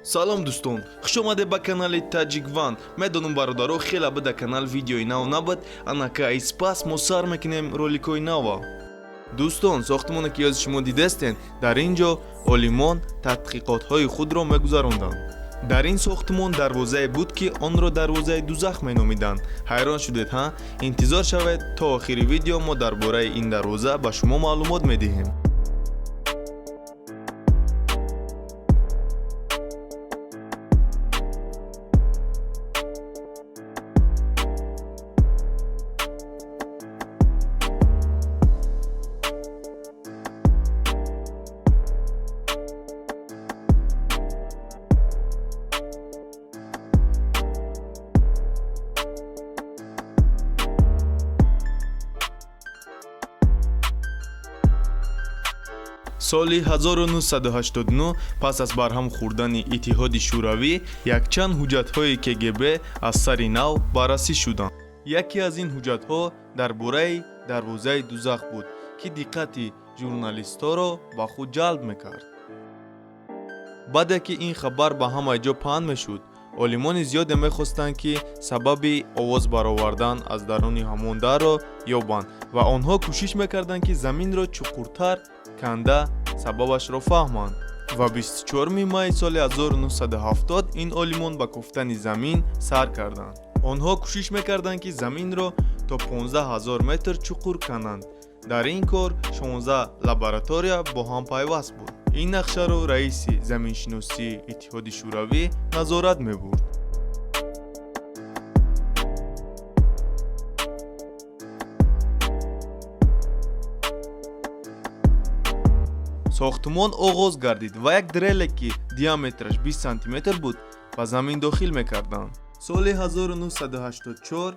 салом дӯстон, хуш омадед ба канали Таҷикван. Медонам бародаро хеле буда канал видеои нав набуд, анака испас мо сар мекунем роликои нава. дӯстон, сохтмоне ки ёзи шумо дидастен, дар ин ҷо олимон тадқиқотҳои худро мегузаронданд. дар ин сохтмон дарвозае буд ки онро дарвозаи дузах меномиданд. ҳайрон шудед ҳа? интизор шавед то охири видео мо дар бораи ин дарвоза ба шумо маълумот медиҳем. соли 1989 пас аз барҳам хӯрдани иттиҳоди шӯравӣ якчанд ҳуҷҷатҳои КГБ аз сари нав баррасӣ шуданд. яке аз ин ҳуҷҷатҳо дар бораи дарвозаи дузах буд ки диққати журналистҳоро ба худ ҷалб мекард. баъде ки ин хабар ба ҳамаи ҷо паҳн мешуд, олимони зиёде мехостанд ки сабаби овоз баровардан аз даруни ҳамон дарро ёбанд ва онҳо кӯшиш мекарданд ки заминро чуқуртар канда сабабашро фаҳманд. ва 24 майи соли 1970 ин олимон ба куфтани замин сар карданд. онҳо кӯшиш мекарданд ки заминро то 15000 метр чуқур кананд. дар ин кор 16 лаборатория бо ҳам пайваст буд. ин нақшаро раиси заминшиносии иттиҳоди шӯравӣ назорат мебурд. сохтмон оғоз гардид ва як дреле ки диаметраш 20 сантиметр буд ба замин дохил мекарданд. соли 1984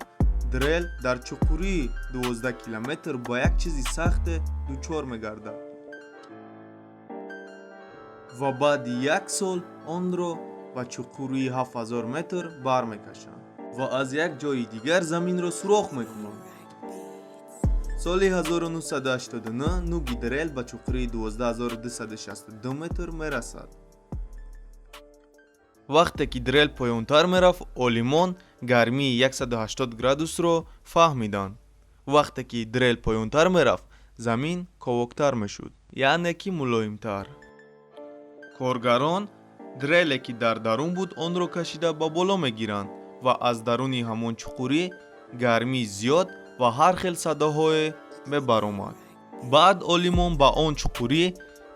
дрел дар чуқурии 12 километр ба як чизи сахте дучор мегардад ва баъди як сол онро ба чуқурии 7000 метр бармекашанд ва аз як ҷои дигар заминро сурох мекунанд. соли 1989 нуги дрел ба чуқурии 12262 метр мерасад. вақте ки дрел поёнтар мерафт, олимон гармии 180 градусро фаҳмиданд. вақте ки дрел поёнтар мерафт, замин ковоктар мешуд, яъне ки мулоимтар. коргарон дреле ки дар дарун буд онро кашида ба боло мегиранд ва аз даруни ҳамон чуқурӣ гармии зиёд ва ҳар хел садоҳое мебаромад. баъд олимон ба он чуқурӣ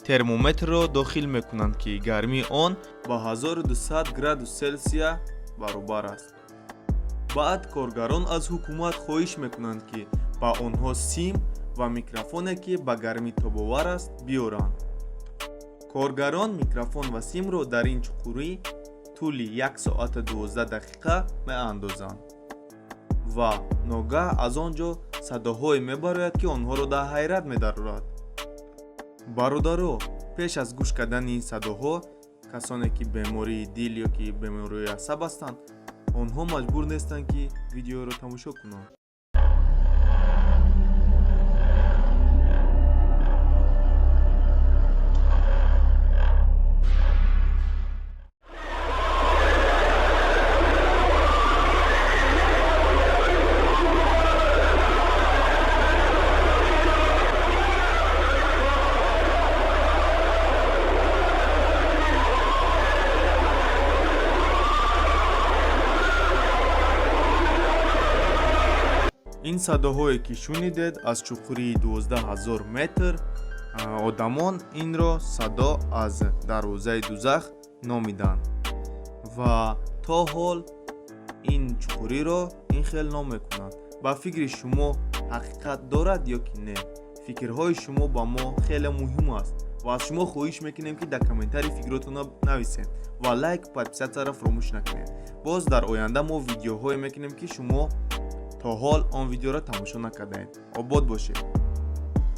термометрро дохил мекунанд ки гармии он ба 1200 градус селсия баробар аст. баъд коргарон аз ҳукумат хоҳиш мекунанд ки ба онҳо сим ва микрофоне ки ба гармӣ тобовар аст биёранд. коргарон микрофон ва симро дар ин чуқурӣ тӯли 1 соата 12 дақиқа меандозанд ва ногаҳ аз он ҷо садоҳое мебарояд ки онҳоро дар ҳайрат медарорад. бародаро, пеш аз гӯш кардани ин садоҳо, касоне ки бемории дил ё ки бемории асаб ҳастанд, онҳо маҷбур нестанд ки видеоро тамошо кунанд. ин садоҳое ки шунидед аз чуқурии 12000 метр, одамон инро садо аз дарвозаи дузах номиданд ва то ҳол ин чуқуриро ин хел ном мекунанд. ба фикри шумо ҳақиқат дорад ё ки не? фикрҳои шумо ба мо хеле муҳим аст ва аз шумо хоҳиш мекунем ки дар комментари фикротонро нависед ва лайк ва подписатсияро фаромӯш накунед. боз дар оянда мо видеоҳое мекунем ки шумо то ҳол он видеоро тамошо накардаед. обод бошед.